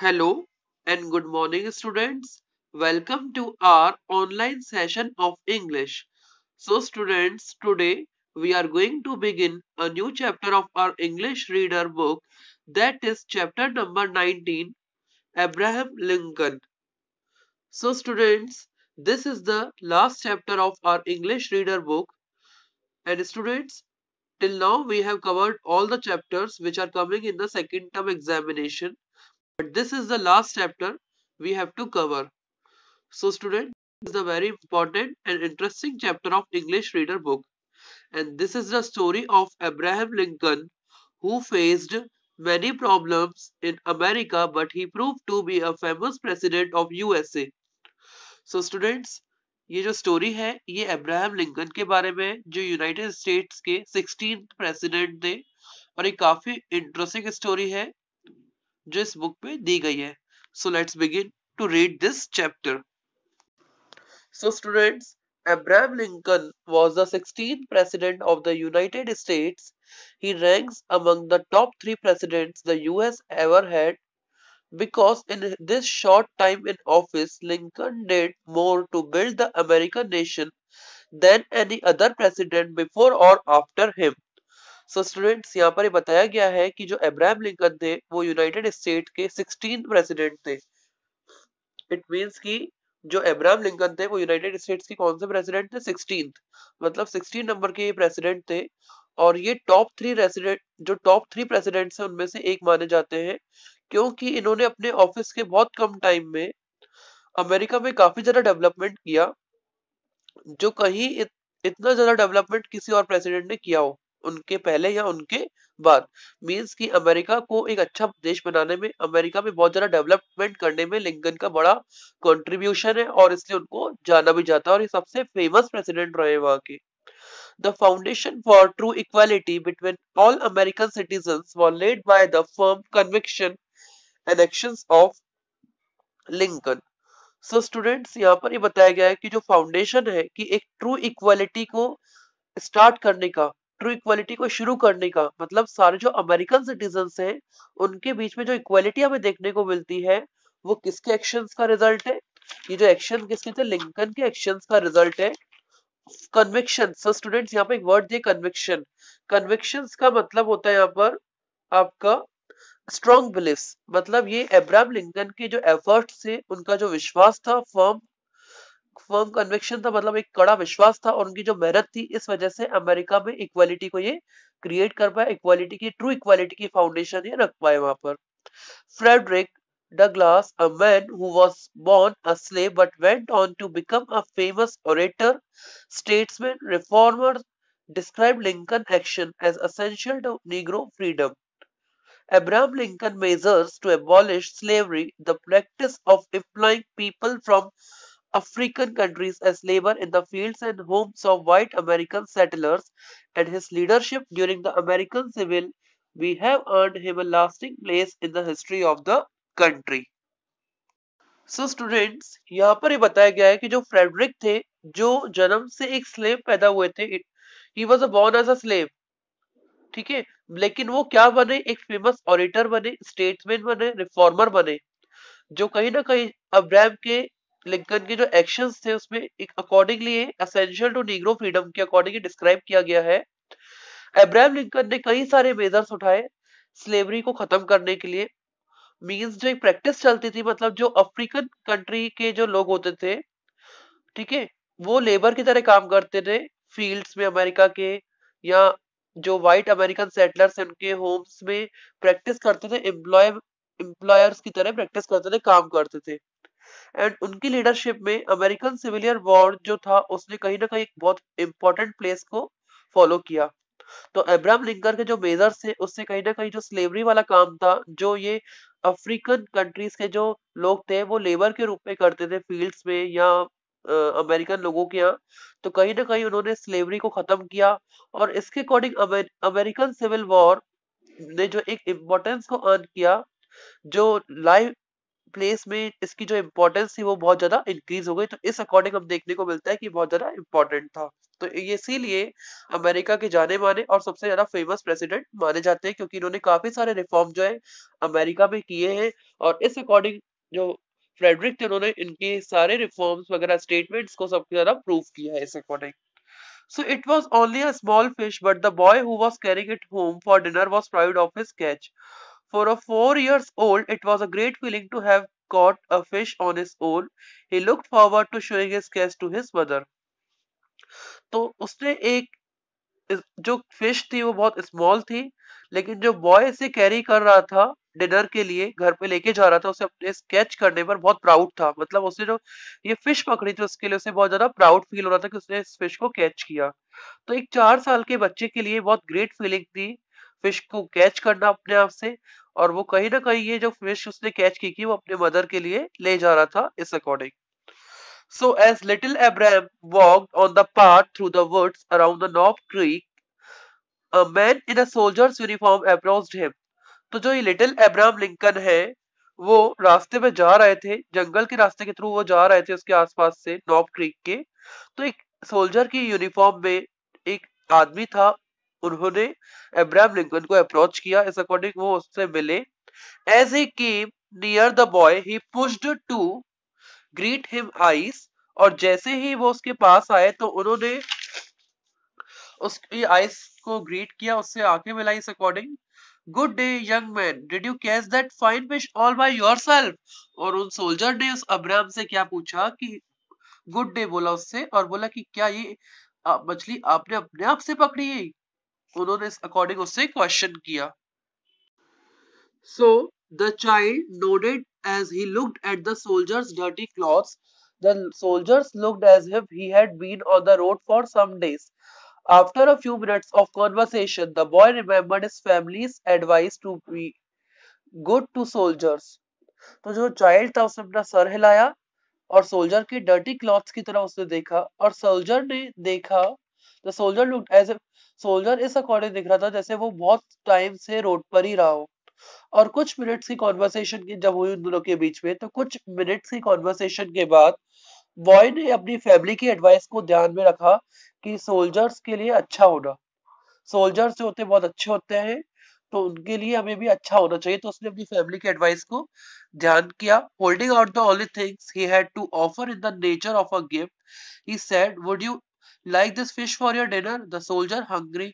Hello and good morning, students. Welcome to our online session of English. So, students, today we are going to begin a new chapter of our English reader book, that is chapter number 19, Abraham Lincoln. So, students, this is the last chapter of our English reader book. And, students, till now we have covered all the chapters which are coming in the second term examination. But this is the last chapter we have to cover. So student, this is a very important and interesting chapter of English reader book. And this is the story of Abraham Lincoln, who faced many problems in America, but he proved to be a famous president of USA. So students, ये जो story है ये Abraham Lincoln के बारे में है, जो United states के 16th प्रेसिडेंट थे। और एक काफी इंटरेस्टिंग स्टोरी है जो इस बुक पे दी गई है। So let's begin to read this chapter. So students, Abraham Lincoln was the 16th President of the United States. He ranks among the top 3 presidents the US ever had because in this short time in office, Lincoln did more to build the American nation than any other president before or after him. So students, यहाँ पर ये बताया गया है कि जो Abraham Lincoln थे वो यूनाइटेड स्टेट के 16 प्रेसिडेंट थे। इट मीन्स कि जो अब्राहम लिंकन थे वो यूनाइटेड स्टेट्स के कौन से प्रेसिडेंट थे? 16th, मतलब 16 नंबर के ये प्रेसिडेंट थे। और ये टॉप थ्री प्रेसिडेंट्स हैं उनमें से एक माने जाते हैं, क्योंकि इन्होंने अपने ऑफिस के बहुत कम टाइम में अमेरिका में काफी ज्यादा डेवलपमेंट किया, जो कहीं इतना ज्यादा डेवलपमेंट किसी और प्रेसिडेंट ने किया हो उनके पहले या उनके बाद। मींस कि अमेरिका को एक अच्छा देश बनाने में, अमेरिका में बहुत ज्यादा डेवलपमेंट करने में लिंकन का बड़ा कंट्रीब्यूशन है, और इसलिए उनको जाना भी जाता है और ये सबसे फेमस प्रेसिडेंट रहे वहां के। The foundation for true equality between all American citizens was laid by the firm conviction and actions of Lincoln. So students, यहाँ पर ये बताया गया है कि जो फाउंडेशन है कि एक ट्रू इक्वालिटी को स्टार्ट करने का, ट्रू इक्वालिटी को शुरू करने का मतलब सारे जो अमेरिकन सिटीजन्स हैं उनके बीच में जो इक्वालिटी हमें देखने को मिलती है वो किसके एक्शंस का रिजल्ट है? ये जो एक्शन किसके थे? लिंकन के एक्शंस का रिजल्ट है। कन्विक्शन, सो स्टूडेंट्स यहाँ पे एक वर्ड दिए कन्विक्शन। कन्विक्शंस का मतलब होता है यहाँ पर आपका स्ट्रॉन्ग बिलीफ्स। मतलब ये अब्राहम लिंकन के जो एफर्ट्स थे, उनका जो विश्वास था, फर्म फर्म कन्विक्शन था, मतलब एक कड़ा विश्वास था, और उनकी जो मेहनत थी, इस वजह से अमेरिका में इक्वालिटी को ये क्रिएट कर पाए, इक्वालिटी की, ट्रू इक्वालिटी की फाउंडेशन ये रख पाए वहां पर। Frederick Douglass, a man who was born a slave but went on to become a famous orator, statesman, reformer, described Lincoln action as essential to Negro freedom. Abraham Lincoln measures to abolish slavery, the practice of employing people from African countries as labor in the fields and homes of white American settlers, and his leadership during the American Civil War have earned him a lasting place in the history of the country. So students, यहाँ पर ये बताया गया है कि जो Frederick थे, जो जन्म से एक स्लेव पैदा हुए थे, he was born as a slave, ठीक है, लेकिन वो क्या बने? एक फेमस ऑरेटर बने, स्टेट्समैन बने, रिफॉर्मर बने, जो कहीं ना कहीं अब्राहम के लिंकन के जो एक्शंस थे उसमें एक accordingly essential to negro freedom के अकॉर्डिंगली डिस्क्राइब किया गया है। अब्राहम लिंकन ने कई सारे मेजर्स उठाए स्लेवरी को खत्म करने के लिए। मींस जो एक प्रैक्टिस चलती थी, मतलब जो अफ्रीकन कंट्री के जो लोग होते थे, ठीक है, वो लेबर की तरह काम करते थे फील्ड्स में अमेरिका के, या जो व्हाइट अमेरिकन सेटलर्स हैं उनके होम्स में प्रैक्टिस करते थे, एम्प्लॉयर्स की तरह प्रैक्टिस करते थे, काम करते थे। एंड उनकी लीडरशिप में अमेरिकन सिविलियर वॉर जो था उसने कहीं ना कहीं एक बहुत इंपॉर्टेंट प्लेस को फॉलो किया। तो अब्राहम लिंकन के जो मेजर्स थे उससे कहीं ना कहीं जो स्लेवरी वाला काम था, जो ये अफ्रीकन कंट्रीज के जो लोग थे वो लेबर के रूप में करते थे फील्ड्स में या अमेरिकन लोगों के यहाँ, तो कहीं ना कहीं उन्होंने स्लेवरी को खत्म किया। और इसके अकॉर्डिंग अमेरिकन सिविल वॉर ने जो एक इम्पोर्टेंस को अर्न किया, जो लाइफ प्लेस में इसकी जो इम्पोर्टेंस थी वो बहुत ज्यादा इंक्रीज हो गई। तो इस अकॉर्डिंग हम देखने को मिलता है कि बहुत ज्यादा इम्पोर्टेंट था। तो ये इसीलिए अमेरिका के जाने माने और सबसे ज्यादा फेमस प्रेसिडेंट माने जाते हैं, क्योंकि इन्होंने काफी सारे रिफॉर्म जो है अमेरिका में किए हैं। और इस अकॉर्डिंग जो फ्रेडरिक थे उन्होंने इनके सारे रिफॉर्म्स वगैरह स्टेटमेंट्स को सबसे ज्यादा प्रूव किया है इस according. So it was only a small fish, but the boy who was carrying it home for dinner was proud of his catch. For a 4 years old, it was a great feeling to have caught a fish on his own. He looked forward to showing his catch to his mother. तो उसने एक जो fish थी वो बहुत small थी, लेकिन जो बॉय इसे कैरी कर रहा था डिनर के लिए घर पे लेके जा रहा था, उसे अपने स्केच करने पर बहुत प्राउड था। मतलब उसने जो ये फिश पकड़ी थी उसके लिए उसे बहुत ज्यादा प्राउड फील हो रहा था कि उसने इस फिश को कैच किया। तो एक 4 साल के बच्चे के लिए बहुत ग्रेट फीलिंग थी फिश को कैच करना अपने आप से। और वो कहीं ना कहीं ये जो फिश उसने कैच की थी वो अपने मदर के लिए ले जा रहा था इस according. So as little Abraham walked on the path through the woods around the Knob Creek, a man in a soldier's uniform approached him. तो जो ये लिटिल अब्राहम लिंकन है वो रास्ते में जा रहे थे, जंगल के रास्ते के थ्रू वो जा रहे थे उसके आसपास से नॉब क्रीक के। तो एक सोल्जर की यूनिफॉर्म में एक आदमी था, उन्होंने अब्राहम लिंकन को अप्रोच किया। इस अकॉर्डिंग वो उससे मिले। As he came near the boy he pushed to greet him ice. और जैसे ही वो उसके पास आए तो उन्होंने उसकी आइस को ग्रीट किया, उससे आंखें मिलाई इस according. Good day young man, did you catch that fine fish all by yourself. और उन सोल्जर ने उस अब्राहम से क्या पूछा कि गुड डे बोला उससे, और बोला कि क्या ये मछली आपने अपने आप से पकड़ी है। उन्होंने इस अकॉर्डिंग उससे क्वेश्चन किया। So the child nodded as he looked at the soldier's dirty clothes. The soldiers looked as if he had been on the road for some days. After a few minutes of conversation, the boy remembered his family's advice to be good to soldiers. तो जो child था उसने अपना sir हिलाया और soldier की dirty clothes की तरह उसने देखा, और सोल्जर ने देखा। The soldier looked as soldier इस अकॉर्डिंग दिख रहा था जैसे वो बहुत टाइम से रोड पर ही रहा हो। और कुछ मिनट्स की कॉन्वर्सेशन की जब हुई उन दोनों के बीच में, तो कुछ मिनट्स की कॉन्वर्सेशन के बाद बॉय ने अपनी फैमिली की एडवाइस को ध्यान में रखा कि सोल्जर्स के लिए अच्छा होना, सोल्जर्स जो होते हैं बहुत अच्छे होते हैं, तो उनके लिए हमें भी अच्छा होना चाहिए। तो उसने अपनी फैमिली की एडवाइस को ध्यान किया। Holding out the only things he had to offer in the nature of a gift, he said would you like this fish for your dinner? The soldier, hungry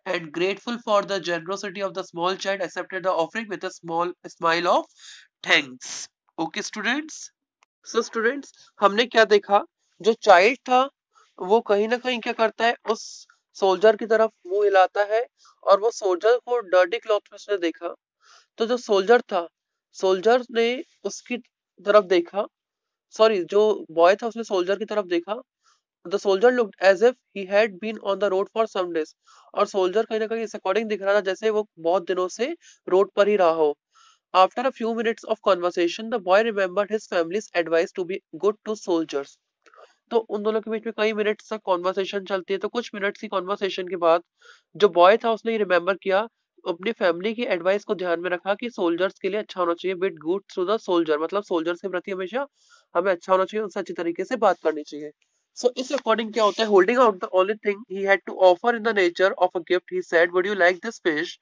and grateful for the generosity of the small child, accepted the offering with a small smile of thanks. Okay, students? So, students, हमने क्या देखा? जो child था वो कहीं ना कहीं क्या करता है, उस सोल्जर की तरफ मुंह हिलाता है, और वो सोल्जर को डर्टी क्लॉथ में उसने देखा। तो जो सोल्जर था, सोल्जर ने उसकी तरफ देखा, सॉरी जो बॉय था उसने सोल्जर की तरफ देखा। The soldier looked as if he had been on the road for some days. और सोल्जर कहीं ना कहीं इस अकॉर्डिंग दिख रहा था जैसे वो बहुत दिनों से रोड पर ही रहा हो। After a few minutes of conversation, the boy remembered his family's advice to be good to soldiers. तो उन दोनों के बीच में कई मिनट्स तक कॉन्वर्सेशन चलती है। तो कुछ मिनट्स की कॉन्वर्सेशन के बाद जो बॉय था उसने रिमेम्बर किया, अपनी फैमिली की एडवाइस को ध्यान में रखा कि सोल्जर्स के लिए अच्छा होना चाहिए, bit good through the soldier, मतलब सोल्जर्स के प्रति हमेशा हमें अच्छा होना चाहिए, उनसे अच्छी तरीके से बात करनी चाहिए। सो इस अकॉर्डिंग क्या होता है, holding out the only thing he had to offer in the nature of a gift, he said would you like this fish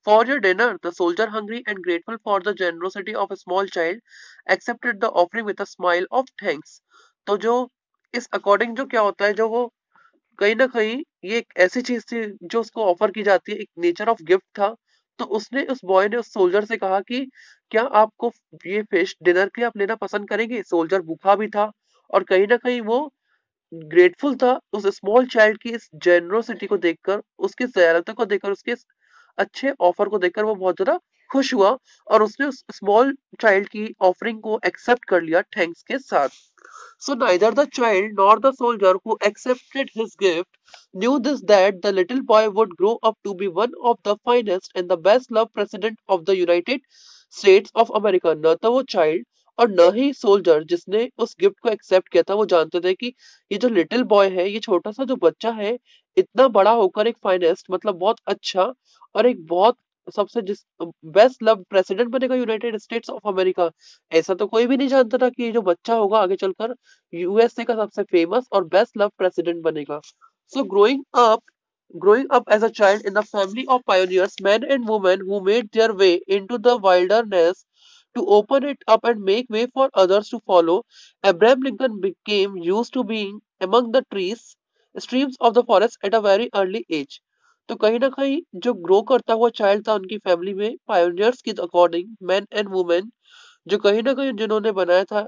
for your dinner? The soldier, hungry and grateful for the generosity of a small child, accepted the offering with a smile of thanks. तो जो इस according जो क्या होता है, जो वो कहीं ना कहीं ये एक ऐसी चीज थी जो उसको ऑफर की जाती है, एक नेचर ऑफ गिफ्ट था। तो उसने उस बॉय ने उस सोल्जर से कहा कि क्या आपको ये फिश डिनर के लिए आप लेना पसंद करेंगे। सोल्जर भूखा भी था और कहीं ना कहीं वो ग्रेटफुल था उस स्मॉल चाइल्ड की इस जेनरोसिटी को देखकर, उसकी दयालुता को देखकर, उसके इस अच्छे ऑफर को देखकर वो बहुत ज्यादा खुश हुआ, और उसने उस स्मॉल चाइल्ड की ऑफरिंग को एक्सेप्ट कर लिया थैंक्स के साथ। So neither the child nor the soldier who accepted his gift knew this, that the little boy would grow up to be one of the finest and the best loved president of the United States of America. न तो वो child और न ही soldier जिसने उस gift को accept किया था वो जानते थे कि ये जो लिटिल बॉय है, ये छोटा सा जो बच्चा है, इतना बड़ा होकर एक फाइनेस्ट मतलब बहुत अच्छा और एक बहुत सबसे जिस बेस्ट लव प्रेसिडेंट बनेगा यूनाइटेड स्टेट्स ऑफ अमेरिका। ऐसा तो कोई भी नहीं जानता था कि ये जो बच्चा होगा आगे चलकर यूएसए का सबसे फेमस और बेस्ट लव प्रेसिडेंट बनेगा। सो growing up as a child in the family of pioneers, men and women who made their way into the wilderness to open it up and make way for others to follow, Abraham Lincoln became used to being among the streams of the forest at a very early age. तो कहीं ना कहीं जो grow करता हुआ child था उनकी family में पायोनियर्स के अकॉर्डिंग मैन एंड वुमेन जो कहीं ना कहीं जिन्होंने बनाया था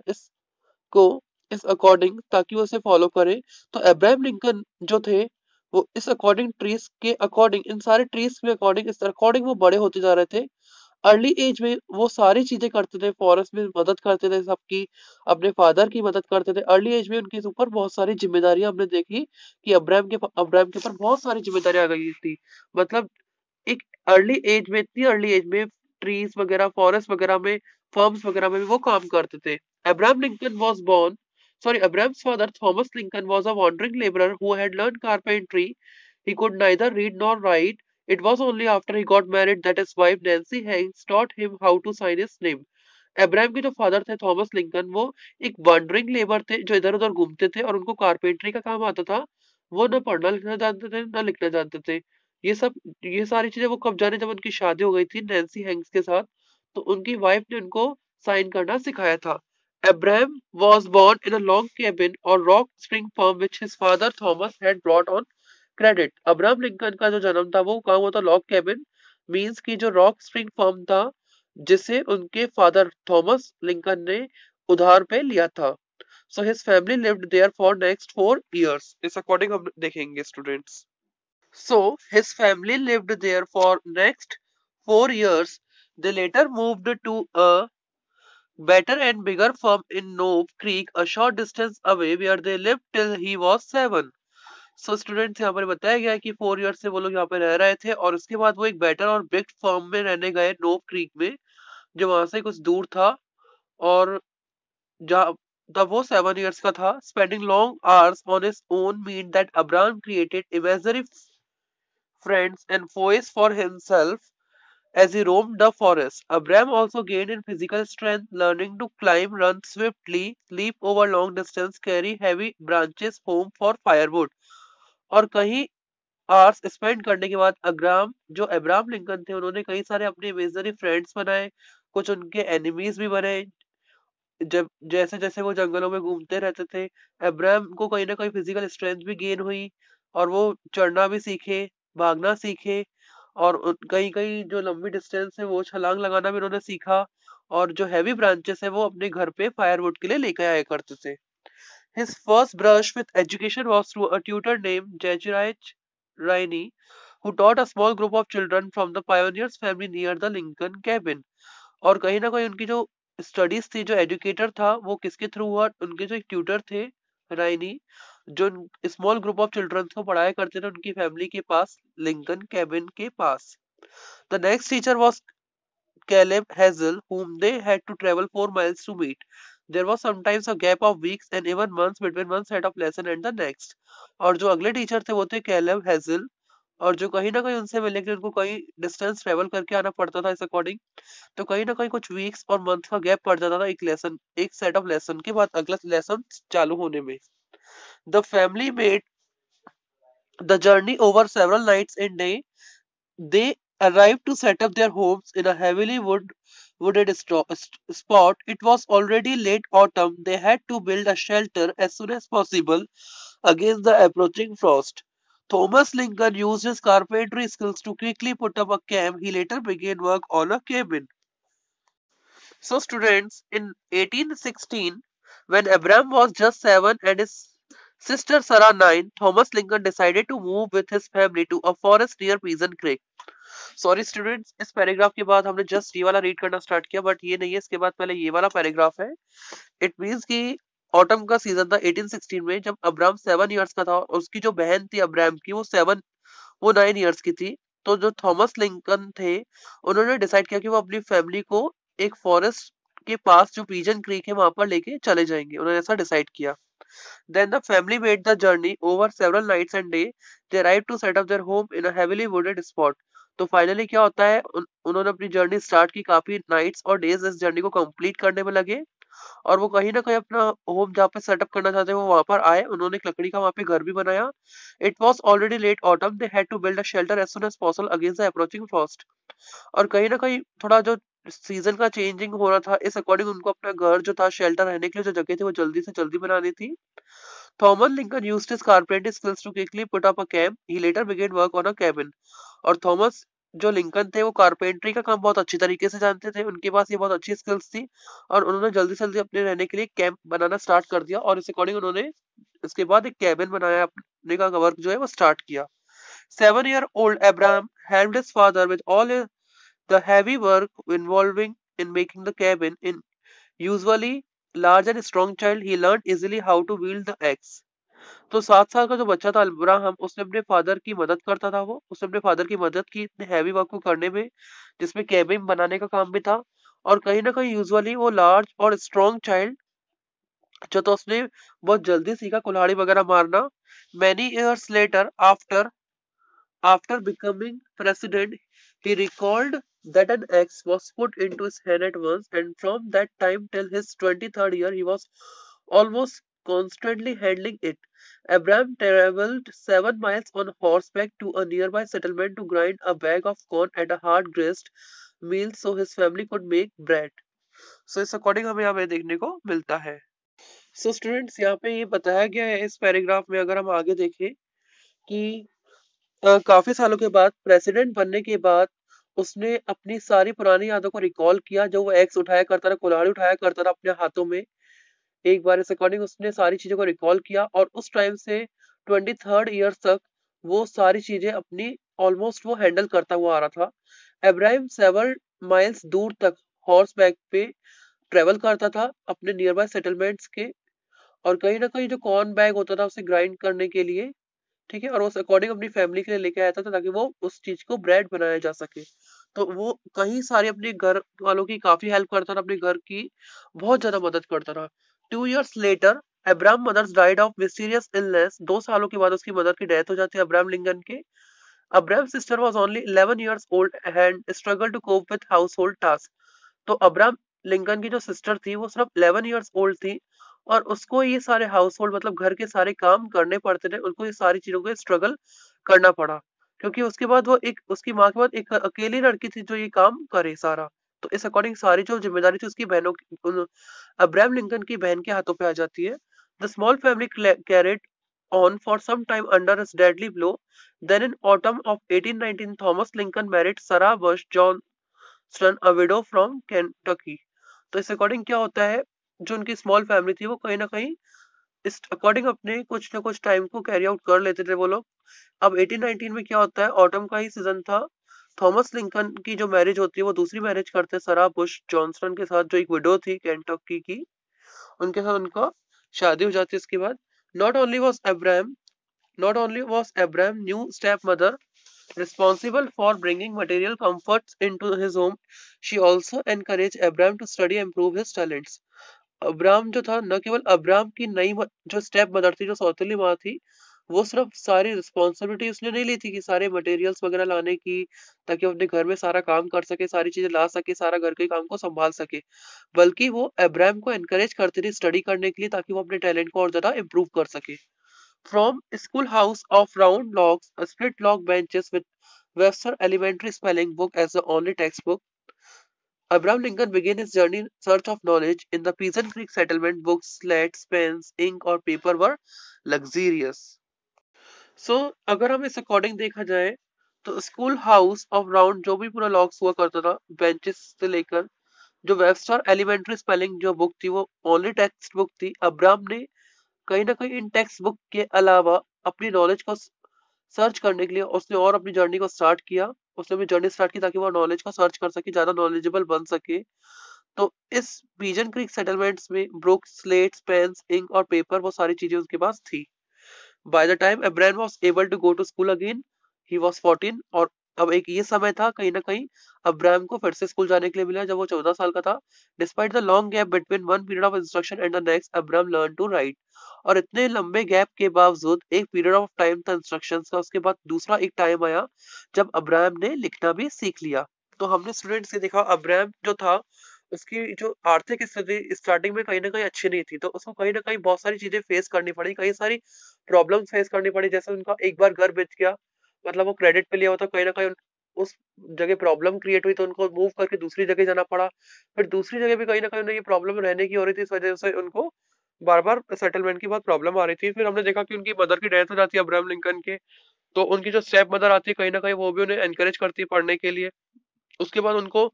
को इस अकॉर्डिंग ताकि वो उसे फॉलो करे। तो अब्राहम लिंकन जो थे वो इस अकॉर्डिंग ट्रीज के अकॉर्डिंग इन सारे ट्रीज के अकॉर्डिंग इस अकॉर्डिंग वो बड़े होते जा रहे थे। अर्ली एज में वो सारी चीजें करते थे, फॉरेस्ट में मदद करते थे सबकी, अपने फादर की मदद करते थे। अर्ली एज में उनके ऊपर बहुत सारी जिम्मेदारियां हमने देखी कि अब्राहम के ऊपर बहुत सारी जिम्मेदारियां आ गई थी। मतलब एक इतनी अर्ली एज में ट्रीज वगैरह फॉरेस्ट वगैरह में फर्म्स वगैरह में भी वो काम करते थे। Abraham Lincoln was born Abraham's father Thomas Lincoln was a wandering laborer who had learned carpentry. He could neither read nor write. It was only after he got married that his wife Nancy Hanks taught him how to sign his name. Abraham के जो father थे Thomas Lincoln वो एक wandering labour थे जो इधर उधर घूमते थे और उनको कारपेंटरी का काम आता था। वो न पढ़ना लिखना जानते थे न लिखना जानते थे। ये सब ये सारी चीजें वो कब जाने जब उनकी शादी हो गई थी नैन्सी हैंक्स के साथ तो उनकी वाइफ ने उनको साइन करना सिखाया था। Abraham was born in a log cabin or rock spring farm which his father Thomas had brought on credit. Abraham Lincoln का जो जन्म था वो कहाँ हुआ था? लॉग कैबिन मीन्स की जो रॉक स्प्रिंग फर्म था जिसे उनके फादर थॉमस लिंकन ने उधार पे लिया था। So his family lived there for next 4 years। इस अकॉर्डिंग हम देखेंगे students. So his family lived there for next 4 years. They later moved to a better and bigger farm in Nove Creek, a short distance away, where they lived till he was 7। So students यहाँ पर बताया गया है कि 4 years से वो लोग यहाँ पे रह रहे थे और उसके बाद वो एक बेटर और बिग फर्म में रहने गए नोव क्रीक में जो वहां से कुछ दूर था। और जब तब वो 7 years का था। Spending long hours on his own mean that Abraham created imaginary friends and foes for himself as he roamed the forest. Abraham also gained in physical strength, learning to climb, run swiftly, leap over long distance, carry heavy branches home for firewood। और कहीं hours spend करने के बाद Abraham Lincoln थे उन्होंने कई सारे अपने इमेजिनरी फ्रेंड्स बनाए, कुछ उनके एनिमीज भी बने। जब जैसे जैसे वो जंगलों में घूमते रहते थे अब्राहम को कहीं ना कहीं फिजिकल स्ट्रेंथ भी गेन हुई और वो चढ़ना भी सीखे, भागना सीखे और कहीं कहीं जो लंबी डिस्टेंस है वो छलांग लगाना भी उन्होंने सीखा। और जो हैवी ब्रांचेस है वो अपने घर पे फायरवुड के लिए लेकर आया करते थे। His first brush with education was through a tutor named Jejiraj Rainey, who taught a small group of children from the pioneers family near the Lincoln cabin। और कहीं ना कहीं उनकी जो स्टडीज थी जो एजुकेटर था वो किसके थ्रू हुआ? उनके जो एक ट्यूटर थे राइनी जो स्मॉल ग्रुप ऑफ चिल्ड्रन को पढ़ाया करते थे उनकी फैमिली के पास लिंकन कैबिन के पास। The next teacher was Caleb Hazel, whom they had to travel 4 miles to meet. There was sometimes a gap of weeks and even months between one set of lesson and the next। और जो अगले teacher थे वो थे Caleb hazel और जो कहीं ना कहीं उनसे मिलने के लिए उनको कहीं डिस्टेंस ट्रेवल करके आना पड़ता था इस अकॉर्डिंग। तो कहीं ना कहीं कुछ वीक्स और मंथ का गैप पड़ जाता था एक सेट ऑफ लेसन के बाद अगला लेसन चालू होने में। The family made the journey over several nights and day. They arrived to set up their homes in a wooded spot। It was already late autumn। They had to build a shelter as soon as possible against the approaching frost। Thomas Lincoln used his carpentry skills to quickly put up a camp। He later began work on a cabin। So, students, in 1816, when Abraham was just 7 and his sister Sarah 9, Thomas Lincoln decided to move with his family to a forest near Pigeon Creek। Sorry students, इस paragraph के बाद हमने just ये वाला read करना start किया but ये नहीं है, इसके बाद पहले ये वाला पैराग्राफ है। इट मीन्स कि ऑटम का सीजन था 1816 में जब अब्राहम 7 years का था और उसकी जो बहन थी अब्राहम की वो 9 years की थी। तो जो थॉमस लिंकन थे उन्होंने डिसाइड किया कि वो अपनी फैमिली को एक फॉरेस्ट के पास जो पीजन क्रीक है वहां पर लेके चले जाएंगे, उन्होंने ऐसा डिसाइड किया। Then the family made the journey over several nights and days। They arrived to set up their home in a heavily wooded spot। तो फाइनली क्या होता है, उन्होंने अपनी जर्नी स्टार्ट की, काफी नाइट्स और डेज इस जर्नी को कंप्लीट करने में लगे, और वो कहीं ना कहीं अपना होम जहाँ पे सेटअप करना चाहते हैं वो वहां पर आए। उन्होंने एक लकड़ी का वहां पे घर भी बनाया। It was already late autumn, they had to build a shelter as soon as possible against the approaching frost. और कहीं ना कहीं थोड़ा जो सीजन का चेंजिंग हो रहा था, इस अकॉर्डिंग उनको अपना घर जो था, शेल्टर रहने के लिए जो जगह थी, वो जल्दी से जल्दी बनानी थी। Thomas Lincoln used his carpentry skills to quickly put up a camp. He later began work on a cabin. और थॉमस जो लिंकन थे वो कारपेंट्री का काम बहुत अच्छी तरीके से जानते थे, उनके पास ये बहुत अच्छी स्किल्स थी, और उन्होंने जल्दी से जल्दी अपने रहने के लिए कैंप बनाना स्टार्ट कर दिया, और इस अकॉर्डिंग उन्होंने इसके बाद एक कैबिन बनाया, अपने का वर्क जो है वो स्टार्ट किया। 7 year old Abraham helped his father with all the heavy work involving in making the cabin. In usually large and strong child, he learned easily how to wield the axe. तो 7 साल का जो बच्चा था Abraham, उसने अपने father की मदद करता था, वो उसने अपने फादर की मदद की इतने हैवी वर्क को करने में, जिसमें केबिन बनाने का काम भी था। और कहीं ना कहीं यूजुअली वो लार्ज और स्ट्रॉन्ग चाइल्ड जो, तो उसने बहुत जल्दी सीखा कुल्हाड़ी वगैरह मारना। Many years later, after becoming president, he recalled that an axe was put into his hand at once, and from that time till his 23rd year, he was almost constantly handling it. Abraham traveled 7 miles on horseback to a nearby settlement to grind a bag of corn at a hard grist meal so his family could make bread. So इस according हमें यहाँ पे देखने को मिलता है। So students, यहाँ पे ये बताया गया है इस पैराग्राफ में, अगर हम आगे देखें कि काफी सालों के बाद, प्रेसिडेंट बनने के बाद, उसने अपनी सारी पुरानी यादों को रिकॉल किया, जो वो एक्स उठाया करता था, कुल्हाड़ी उठाया करता था अपने हाथों में। एक बार इस अकॉर्डिंग उसने सारी चीजों को रिकॉल किया, और उस टाइम से 23rd ईयर तक वो सारी चीजें अपनी ऑलमोस्ट वो हैंडल करता हुआ आ रहा था। अब्राहम 7 माइल्स दूर तक हॉर्स बैक पे ट्रेवल करता था अपने नियर बाय सेटलमेंट्स के, और कहीं ना कहीं जो कॉर्न बैग होता था उसे ग्राइंड करने के लिए, ठीक है, और उस अकॉर्डिंग अपनी फैमिली के लिए लेके आया था, ताकि वो उस चीज को ब्रेड बनाया जा सके। तो वो कहीं सारे अपने घर वालों की काफी हेल्प करता था, अपने घर की बहुत ज्यादा मदद करता था। 2 years later, Abraham mothers died of mysterious illness. 2 सालों के बाद उसकी मदर की डेथ हो जाती है अब्राहम लिंकन के। Abraham sister was only 11 years old and struggle to cope with household task. तो अब्राहम लिंकन की जो सिस्टर थी वो सिर्फ 11 years ओल्ड थी, और उसको ये सारे हाउस होल्ड मतलब घर के सारे काम करने पड़ते थे, उनको ये सारी चीजों को स्ट्रगल करना पड़ा, क्योंकि उसके बाद वो एक, उसकी माँ के बाद एक अकेली लड़की थी जो ये काम करे सारा। तो इस अकॉर्डिंग सारी जो जिम्मेदारी थी उसकी बहनों की, अब्राहम लिंकन की बहन के हाथों पे आ जाती है। The small family carried on for some time under his deadly blow. Then in autumn of 1819, Thomas Lincoln married Sarah Bush Johnston, a widow from Kentucky. तो इस अकॉर्डिंग क्या होता है, जो उनकी स्मॉल फैमिली थी वो कहीं ना कहीं इस अकॉर्डिंग अपने कुछ ना कुछ टाइम को कैरी आउट कर लेते थे वो लोग। अब 1819 में क्या होता है, ऑटम का ही सीजन था। थॉमस लिंकन की जो मैरिज होती है वो दूसरी मैरिज करते हैं सरा बुश जॉनसन के साथ, जो एक विडो थी केंटकी की, उनके साथ उनका शादी हो जाती है। इसके बाद not only was Abraham not only was Abraham new step mother responsible for bringing material comforts into his home, she also encouraged Abraham to study and improve his talents. Abraham जो था, न केवल अब्राहम की नई जो step mother थी, जो सौतेली माँ थी, वो सिर्फ सारी रिस्पॉन्सिबिलिटी उसने नहीं ली थी कि सारे मटेरियल्स वगैरह लाने की, ताकि वो अपने घर में सारा काम कर सके, सारी चीजें ला सके, सारा घर के काम को संभाल सके, बल्कि वो अब्राहम को एनकरेज करती थी स्टडी करने के लिए, ताकि वो अपने टैलेंट को और ज्यादा इम्प्रूव कर सके। From schoolhouse of round logs, split log benches with Webster Elementary Spelling Book as the only textbook, Abraham Lincoln began his journey in search of knowledge. In the Pigeon Creek settlement, books, slates, pens, ink और paper were luxurious. So, अगर हम इस according देखा जाए, तो school house of round जो भी पूरा लॉग्स हुआ करता था, बेंचेस से लेकर, जो वेबस्टर एलिमेंट्री स्पेलिंग जो बुक थी वो ओनली टेक्स्ट बुक थी। अब्राहम ने कहीं ना कहीं इन टेक्स्ट बुक के अलावा अपनी नॉलेज को सर्च करने के लिए उसने और अपनी जर्नी को स्टार्ट किया। उसने अपनी जर्नी स्टार्ट की ताकि वो नॉलेज को सर्च कर सके, ज्यादा नॉलेजेबल बन सके। तो इस पीजन क्रीक सेटलमेंट्स में बुक्स, स्लेट्स, पेन्स, इंक और पेपर, वो सारी चीजें उसके पास थी। By the time Abraham was able to go to school again, he was 14, और अब एक ये समय था कहीं ना कहीं अब्राहम को फिर से स्कूल जाने के लिए मिला जब वो 14 साल का था। Despite the long gap between one period of instruction and the next, Abraham learn to write. और इतने लंबे गैप के बावजूद एक पीरियड ऑफ टाइम था इंस्ट्रक्शंस का, उसके बाद दूसरा एक टाइम आया जब अब्राहम ने लिखना भी सीख लिया। तो हमने स्टूडेंट्स से देखा अब्राहम जो था उसकी जो आर्थिक स्थिति स्टार्टिंग में कहीं ना कहीं अच्छी नहीं थी, तो उसको कहीं ना कहीं बहुत सारी चीजें फेस करनी पड़ी, कई सारी प्रॉब्लम फेस करनी पड़ी। जैसे उनका एक बार घर बेच गया, मतलब वो क्रेडिट पे लिया हुआ था, कहीं ना कहीं उस जगह प्रॉब्लम क्रिएट हुई तो उनको मूव करके दूसरी जगह जाना पड़ा। फिर दूसरी जगह भी कहीं ना कहीं उन्हें ये प्रॉब्लम रहने की हो रही थी, इस वजह से उनको बार बार सेटलमेंट की बहुत प्रॉब्लम आ रही थी। फिर हमने देखा कि उनकी मदर की डेथ हो जाती है अब्राहम लिंकन के, तो उनकी जो स्टेप मदर आती है कहीं ना कहीं वो भी उन्हें एनकरेज करती है पढ़ने के लिए। उसके बाद उनको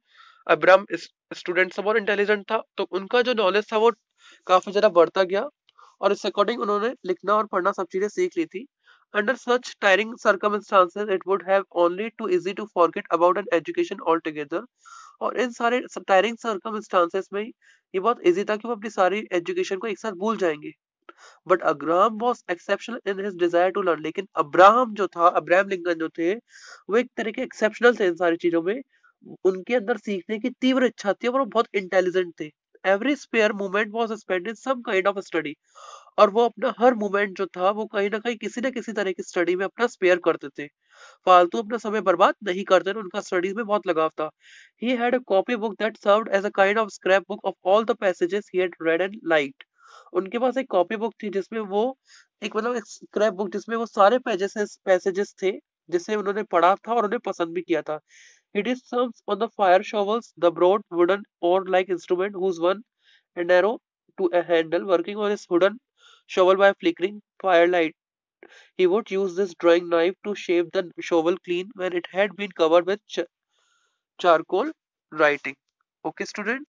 अब्राहम स्टूडेंट से बहुत इंटेलिजेंट था, तो उनका जो नॉलेज था वो काफी ज्यादा बढ़ता गया, और इस अकॉर्डिंग उन्होंने लिखना और पढ़ना सब चीजें सीख ली थी। Under such tiring circumstances it would have only too easy to forget about an education altogether। और इन सारे टायरिंग circumstances में ये बहुत इजी था कि वो अपनी सारी एजुकेशन को एक साथ भूल जाएंगे। But Abraham was exceptional in his desire to learn. लेकिन अब्राहम जो था, अब्राहम लिंकन जो थे, वो एक तरह के एक्सेप्शनल थे इन सारी चीजों में। उनके अंदर सीखने की तीव्र इच्छा थी और वो बहुत इंटेलिजेंट थे। Every spare moment was spend in some kind of study. और वो अपना हर मोमेंट जो था वो कहीं ना किसी तरह की स्टडी में अपना स्पेयर करते थे, फालतू अपना समय बर्बाद नहीं करते थे, उनका स्टडीज में बहुत लगाव था। He had a copy book that served as a kind of scrap book of all the passages he had read and liked. उनके पास एक कॉपी बुक थी जिसमें वो एक मतलब एक स्क्रैप बुक जिसमें वो सारे पैसेजेस थे जिसे उन्होंने पढ़ा था और उन्हें पसंद भी किया था। He did sums on the fire shovels, the broad wooden oar-like instrument whose one and arrow to a handle, working on his wooden shovel by flickering firelight. He would use this drawing knife to shave the shovel clean when it had been covered with charcoal writing. Okay, student?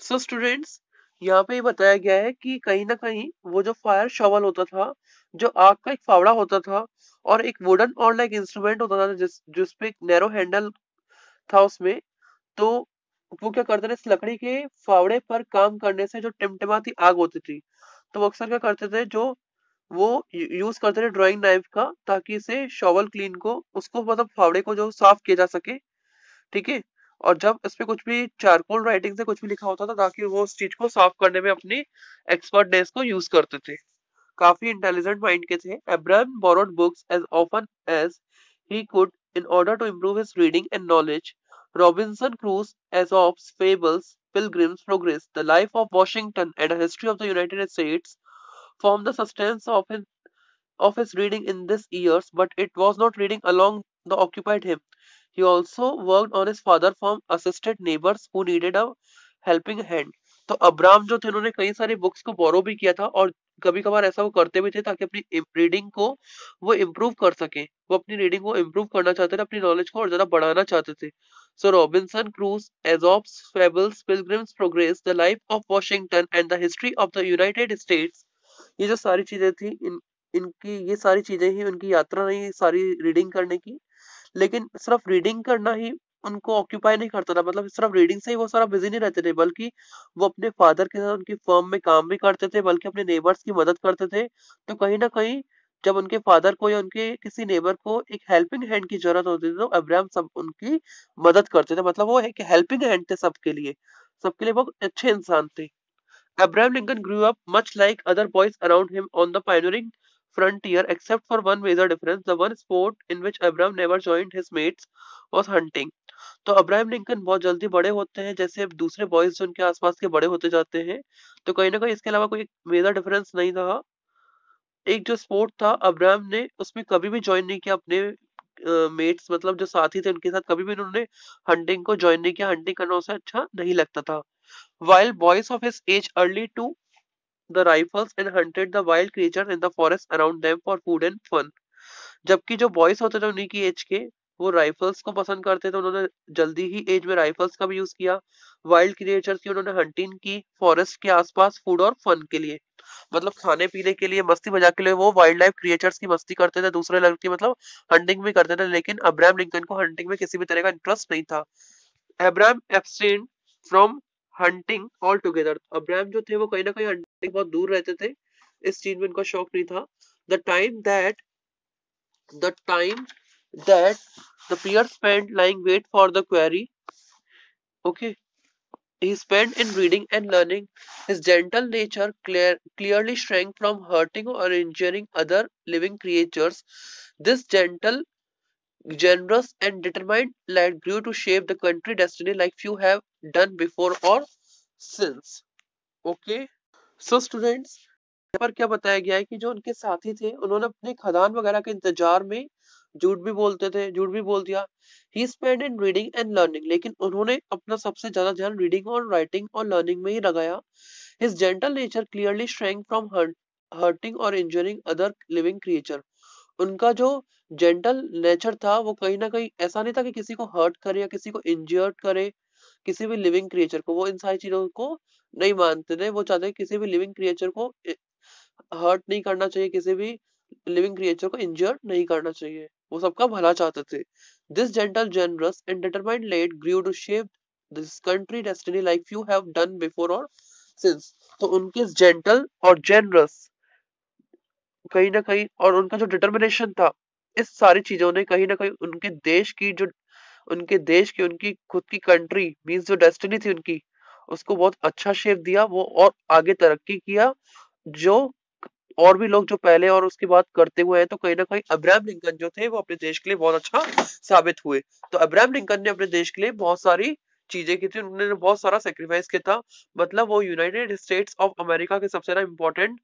So, students, यहाँ पे ये बताया गया है कि कहीं ना कहीं वो जो फायर शॉवल होता था, जो आग का एक फावड़ा होता था, और एक वुडन और लाइक इंस्ट्रूमेंट होता था जिसपे एक नैरो हैंडल था उसमें, तो वो क्या करते थे, इस लकड़ी के फावड़े पर काम करने से जो टिमटिमाती आग होती थी, तो वो अक्सर क्या करते थे, जो वो यूज करते थे ड्राइंग नाइफ का, ताकि इसे शॉवल क्लीन को उसको मतलब फावड़े को जो साफ किया जा सके। ठीक है। और जब इस पे कुछ भी चारकोल राइटिंग से कुछ भी लिखा होता था, ताकि वो उस चीज को साफ करने में अपनी एक्सपर्टनेस को यूज करते थे। काफी इंटेलिजेंट माइंड के थे। Abraham borrowed books as often as he could in order to improve his reading and knowledge. Robinson Crusoe, Aesop's Fables, Pilgrim's Progress, The Life of Washington, and A History of the United States form the substance of his reading in these years, but it was not reading alone that occupied him. He also worked on his father farm, assisted neighbors who needed a helping hand. तो Abraham जो थे उन्होंने कई सारी books को बोरो भी किया था, और कभी कभार ऐसा वो करते भी थे ताकि अपनी रीडिंग को वो इम्प्रूव कर सके। वो अपनी रीडिंग को इम्प्रूव करना चाहते थे, अपनी नॉलेज को और ज्यादा बढ़ाना चाहते थे। So Robinson Crusoe, Aesop's fables, Pilgrim's progress, the life of Washington and the history of the United States, ये जो सारी चीजें थी, इनकी ये सारी चीजें ही उनकी यात्रा रही सारी रीडिंग करने की। लेकिन सिर्फ रीडिंग करना ही उनको ऑक्यूपाई नहीं करता था, मतलब सिर्फ रीडिंग से ही वो सारा बिजी नहीं रहते थे, बल्कि वो अपने फादर के साथ उनकी फर्म में काम भी करते थे, बल्कि अपने नेबर्स की मदद करते थे। तो कहीं ना कहीं जब उनके फादर को या उनके किसी नेबर को एक हेल्पिंग हैंड की जरूरत होती थी, तो अब्राहम सब उनकी मदद करते थे। मतलब वो एक हेल्पिंग हैंड थे सबके लिए बहुत अच्छे इंसान थे। Abraham Lincoln grew up much like other boys around him on the pioneering frontier, except for one major difference. The one sport in which Abraham never joined his mates was hunting. तो Abraham Lincoln बहुत जल्दी बड़े होते हैं, जैसे अब दूसरे boys जो उनके आसपास के बड़े होते जाते हैं, तो कहीं ना कहीं इसके अलावा कोई मेजर डिफरेंस नहीं था। एक जो स्पोर्ट था अब्राहम ने उसमें कभी भी ज्वाइन नहीं किया अपने मेट्स, मतलब जो साथी थे उनके साथ कभी भी उन्होंने हंटिंग को ज्वाइन नहीं किया। हंटिंग करना उसे अच्छा नहीं लगता था। While boys of his age early to the rifles and hunted the wild creatures in the forest around them for food and fun। जबकि जो बॉयज होते थे उन्हीं की एज के, वो राइफल्स को पसंद करते थे, उन्होंने जल्दी ही एज में राइफल्स का भी यूज किया। वाइल्ड क्रिएचर्स की उन्होंने हंटिंग की, फॉरेस्ट के आसपास फूड और फन के लिए, मतलब खाने पीने के लिए, मस्ती मजाक के लिए वो वाइल्ड लाइफ क्रिएचर्स की मस्ती करते थे, दूसरे लड़के मतलब हंटिंग भी करते थे। लेकिन अब्राहम लिंकन को हंटिंग में किसी भी तरह का इंटरेस्ट नहीं था। Abraham abstained from hunting altogether। Abraham जो थे वो कहीं ना कहीं हंटिंग बहुत दूर रहते थे, इस चीज में उनका शौक नहीं था। The time that the peer spent lying wait for the query. Okay, he spent in reading and learning. His gentle nature clearly shrank from hurting or injuring other living creatures. This gentle, generous, and determined lad grew to shape the country destiny like few have done before or since. Okay, so students, पर क्या बताया गया है कि जो उनके साथी थे उन्होंने अपने खदान वगैरह के इंतजार में झूठ भी बोलते थे, झूठ भी बोल दिया। He spend in reading and learning, लेकिन उन्होंने अपना सबसे ज्यादा ध्यान रीडिंग और राइटिंग और लर्निंग में ही लगाया। His gentle nature clearly shrank from hurting और इंजरिंग अदर लिविंग क्रिएचर। उनका जो जेंटल नेचर था वो कहीं ना कहीं ऐसा नहीं था कि किसी को हर्ट करे या किसी को इंजर्ड करे, किसी भी लिविंग क्रिएचर को। वो इन सारी चीजों को नहीं मानते थे। वो चाहते किसी भी लिविंग क्रिएचर को हर्ट नहीं करना चाहिए, किसी भी लिविंग क्रिएचर को इंजर्ड नहीं करना चाहिए। वो सबका भला चाहते थे। This gentle generous and determined lad grew to shape this country destiny like you have done before और सिंस। तो उनके जेंटल और जेनरस कहीं ना कहीं और उनका जो डिटर्मिनेशन था, इस सारी चीजों ने कहीं ना कहीं उनके देश की जो उनके देश की उनकी खुद की कंट्री मींस जो डेस्टिनी थी उनकी, उसको बहुत अच्छा शेप दिया। वो और आगे तरक्की किया। जो और भी लोग जो पहले और उसके बाद करते हुए हैं, तो कहीं ना कहीं अब्राहम लिंकन जो थे वो अपने देश के लिए बहुत अच्छा साबित हुए। तो अब्राहम लिंकन ने अपने देश के लिए बहुत सारी चीजें की थी, उन्होंने बहुत सारा सेक्रीफाइस किया था। मतलब वो यूनाइटेड स्टेट्स ऑफ अमेरिका के सबसे ज्यादा इंपॉर्टेंट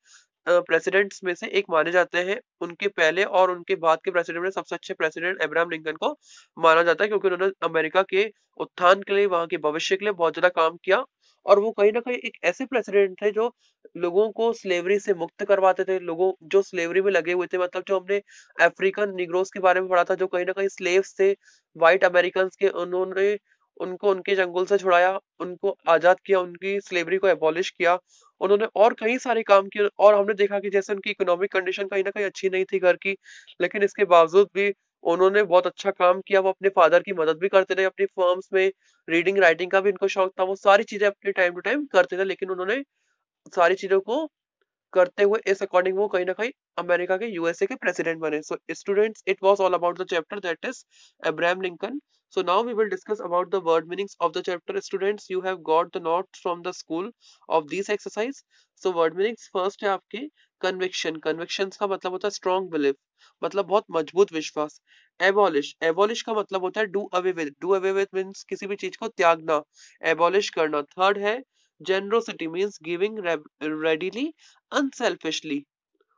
प्रेसिडेंट्स में से एक माने जाते हैं। उनके पहले और उनके बाद के प्रेसिडेंट में सबसे अच्छे प्रेसिडेंट अब्राहम लिंकन को माना जाता है, क्योंकि उन्होंने अमेरिका के उत्थान के लिए, वहां के भविष्य के लिए बहुत ज्यादा काम किया। और वो कहीं ना कहीं एक ऐसे प्रेसिडेंट थे जो लोगों को स्लेवरी से मुक्त करवाते थे। लोगों जो स्लेवरी में लगे हुए थे, मतलब जो हमने अफ्रीकन निग्रोस के बारे में पढ़ा था, जो कहीं ना कहीं स्लेव्स थे व्हाइट अमेरिकन के, उन्होंने उनको उनके जंगल से छुड़ाया, उनको आजाद किया, उनकी स्लेवरी को एबॉलिश किया उन्होंने। और कई सारे काम किए। और हमने देखा कि जैसे उनकी इकोनॉमिक कंडीशन कहीं ना कहीं अच्छी नहीं थी घर की, लेकिन इसके बावजूद भी उन्होंने बहुत अच्छा काम किया। वो अपने फादर की मदद भी करते थे अपनी फर्म्स में। रीडिंग राइटिंग का भी इनको शौक था। वो सारी चीजें अपने टाइम टू टाइम करते थे, लेकिन उन्होंने सारी चीजों को करते हुए इस अकॉर्डिंग वो कहीं ना कहीं अमेरिका के यूएसए के प्रेसिडेंट बने। So students, it was all about the chapter that is Abraham Lincoln. So now we will discuss about the word meanings of the chapter. Students, you have got the notes from the school of these exercise. So word meanings first है आपके conviction. Convictions का मतलब होता है strong belief, मतलब बहुत मजबूत विश्वास। Abolish, abolish का मतलब होता है do away with. Do away with means किसी भी चीज को त्यागना, abolish करना। थर्ड है generosity, means giving readily, unselfishly.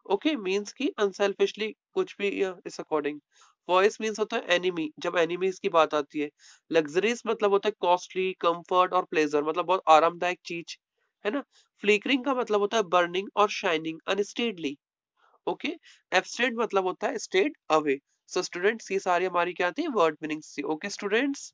Okay, means की अनसेल्फिशली कुछ भी इस अकॉर्डिंग। वॉइस मीन्स होता है एनिमी, जब एनिमीज की बात आती है। लग्जरीज मतलब होता है कॉस्टली, कंफर्ट और प्लेजर, मतलब बहुत आरामदायक चीज, है ना। फ्लिकरिंग का मतलब होता है बर्निंग और शाइनिंग अनस्टेडली। ओके, एब्स्टेंट मतलब होता है स्टेड अवे। सो स्टूडेंट्स, ये सारी हमारी क्या थी, वर्ड मीनिंग्स थी। Okay students.